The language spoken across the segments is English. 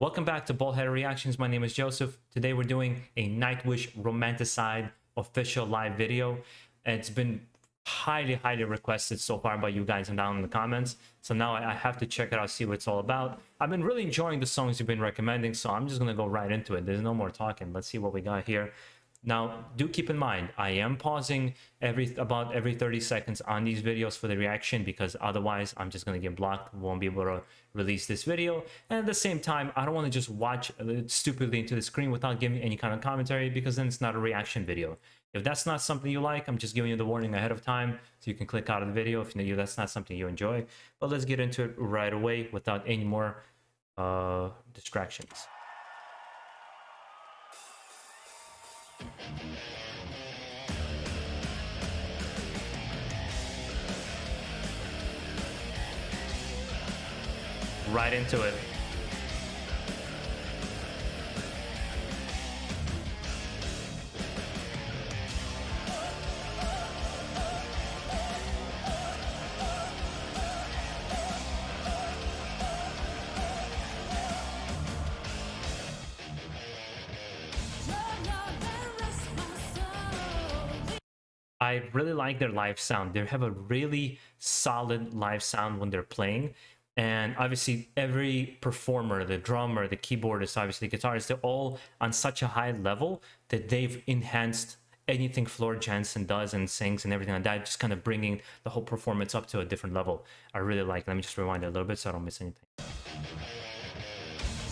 Welcome back to BaldHead Reactions. My name is Joseph. Today we're doing a Nightwish Romanticide official live video. It's been highly requested so far by you guys and down in the comments. So now I have to check it out, see what it's all about. I've been really enjoying the songs you've been recommending, so I'm just gonna go right into it. There's no more talking. Let's see what we got here. Now, do keep in mind, I am pausing about every 30 seconds on these videos for the reaction, because otherwise I'm just going to get blocked, won't be able to release this video. And at the same time, I don't want to just watch stupidly into the screen without giving any kind of commentary, because then it's not a reaction video. If that's not something you like, I'm just giving you the warning ahead of time, so you can click out of the video if that's not something you enjoy. But let's get into it right away without any more distractions. Right into it. I really like their live sound. They have a really solid live sound when they're playing. And obviously every performer, the drummer, the keyboardist, obviously the guitarist, they're all on such a high level that they've enhanced anything Floor Jansen does and sings and everything like that, just kind of bringing the whole performance up to a different level. I really like it. Let me just rewind it a little bit so I don't miss anything.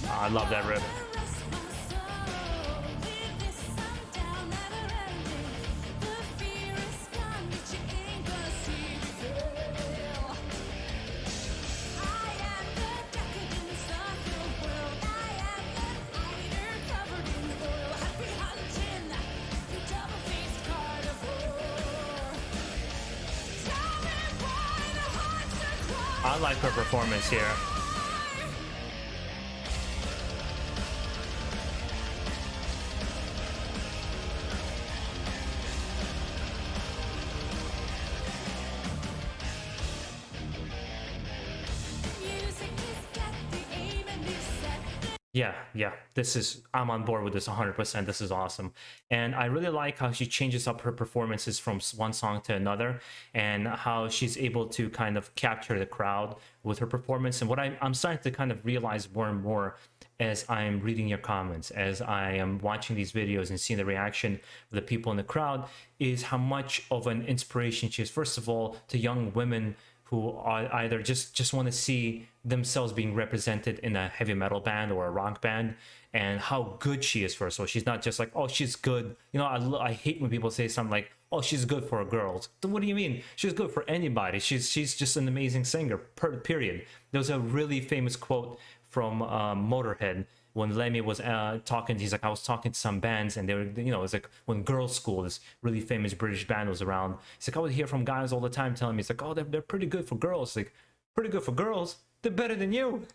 I love that riff. I like her performance here. Yeah, I'm on board with this 100%. This is awesome. And I really like how she changes up her performances from one song to another, and how she's able to kind of capture the crowd with her performance. And what I'm starting to kind of realize more and more as I'm reading your comments, as I am watching these videos and seeing the reaction of the people in the crowd, is how much of an inspiration she is, first of all, to young women who are either just want to see themselves being represented in a heavy metal band or a rock band, and how good she is for her. So she's not just like, oh, she's good. You know, I hate when people say something like, oh, she's good for girls. What do you mean? She's good for anybody. She's just an amazing singer, period. There was a really famous quote from Motorhead, when Lemmy was talking. He's like, I was talking to some bands, and they were, you know, it's like when Girls School, this really famous British band, was around. He's like, I would hear from guys all the time telling me, it's like, oh, they're pretty good for girls. Like, pretty good for girls? They're better than you.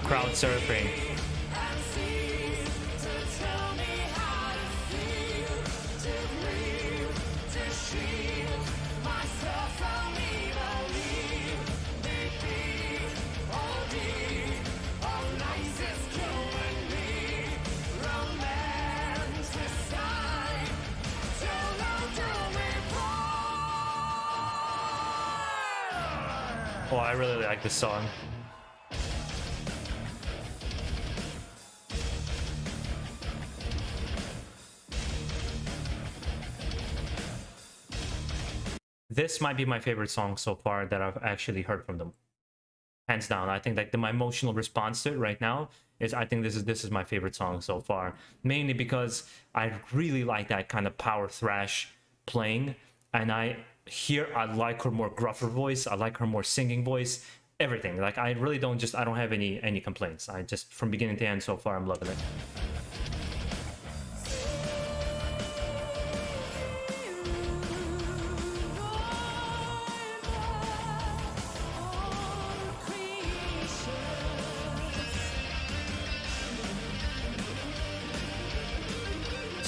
Crowd surfing. Oh, I really like this song. This might be my favorite song so far that I've actually heard from them, hands down. I think like my emotional response to it right now is, I think this is my favorite song so far, mainly because I really like that kind of power thrash playing, and I like her more gruffer voice, I like her more singing voice, everything. Like, I really don't have any complaints. I just, from beginning to end so far, I'm loving it.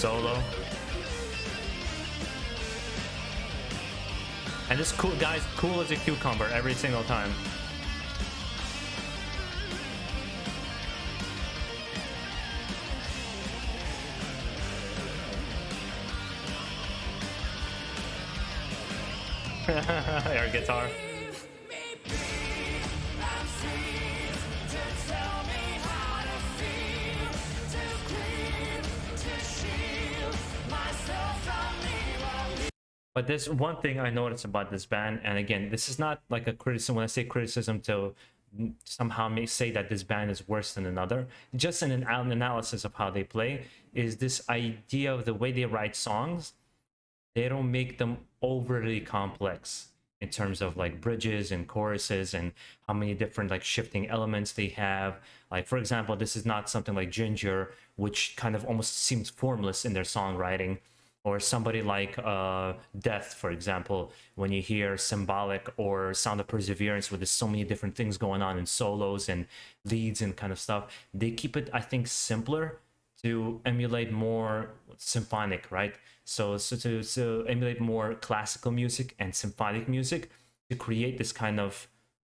solo. And this cool guy's cool as a cucumber every single time. Air guitar. But there's one thing I noticed about this band, and again, this is not like a criticism. When I say criticism, to somehow may say that this band is worse than another, just an analysis of how they play, is this idea of the way they write songs. They don't make them overly complex in terms of like bridges and choruses and how many different like shifting elements they have. Like, for example, this is not something like Ginger, which kind of almost seems formless in their songwriting, or somebody like Death, for example, when you hear Symbolic or Sound of Perseverance, where there's so many different things going on in solos and leads and kind of stuff. They keep it, I think, simpler to emulate more symphonic, right? So to emulate more classical music and symphonic music, to create this kind of,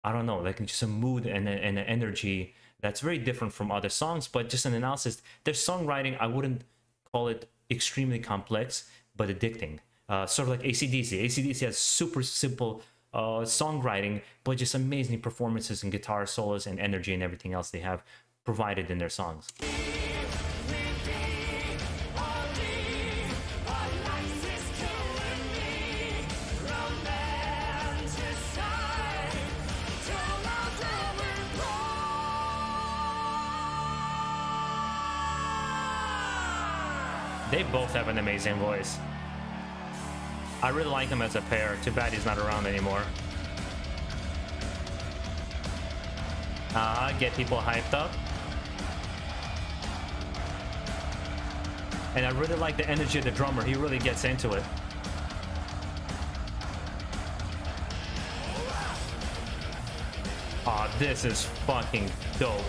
I don't know, like just a mood and an energy that's very different from other songs. But just an analysis, their songwriting, I wouldn't call it extremely complex, but addicting. Sort of like AC/DC. AC/DC has super simple songwriting, but just amazing performances and guitar solos and energy and everything else they have provided in their songs. They both have an amazing voice. I really like them as a pair. Too bad he's not around anymore. Get people hyped up. And I really like the energy of the drummer. He really gets into it. Aw, this is fucking dope.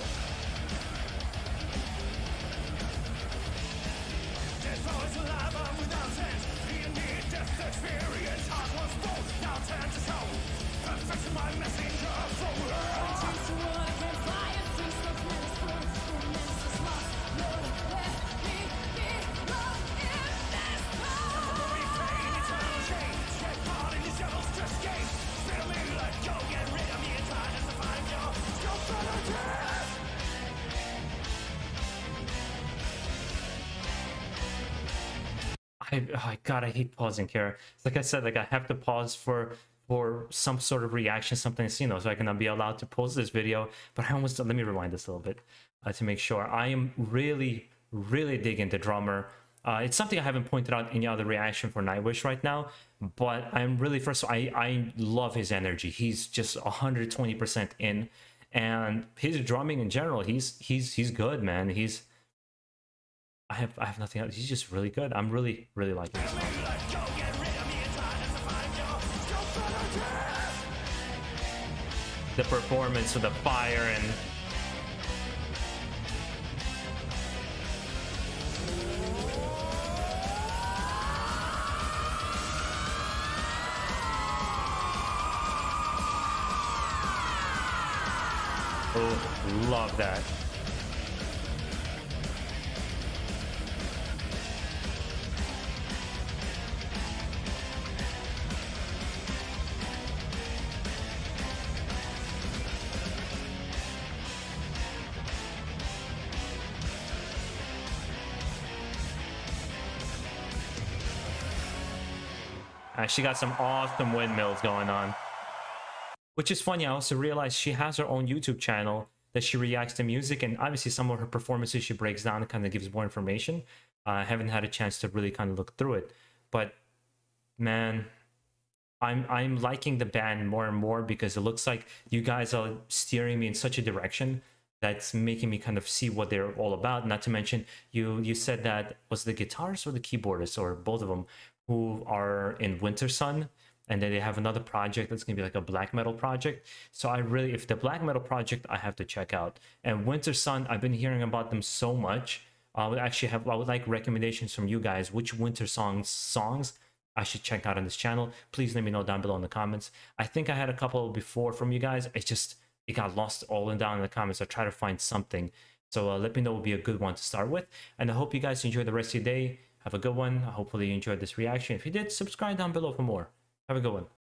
God, I hate pausing here. Like I said, like I have to pause for some sort of reaction, something, you know, so I can be allowed to post this video. But I almost, let me rewind this a little bit to make sure. I am really digging the drummer. It's something I haven't pointed out in any other reaction for Nightwish right now, but I'm really, first of all, I love his energy. He's just 120% in, and his drumming in general, he's good, man. I have nothing else. He's just really good. I'm really liking this song. The performance with the fire and oh, love that. She got some awesome windmills going on. Which is funny, I also realized she has her own YouTube channel that she reacts to music, and obviously some of her performances she breaks down and kind of gives more information. I haven't had a chance to really kind of look through it. But man, I'm liking the band more and more, because it looks like you guys are steering me in such a direction that's making me kind of see what they're all about. Not to mention, you said that was the guitarist or the keyboardist, or both of them, who are in Winter Sun, and then they have another project that's gonna be like a black metal project. So I really, if the black metal project, I have to check out. And Winter Sun, I've been hearing about them so much I would like recommendations from you guys, which winter songs I should check out on this channel. Please let me know down below in the comments. I think I had a couple before from you guys. It got lost all in down in the comments. I try to find something. So let me know, would be a good one to start with. And I hope you guys enjoy the rest of your day. Have a good one. Hopefully you enjoyed this reaction. If you did, subscribe down below for more. Have a good one.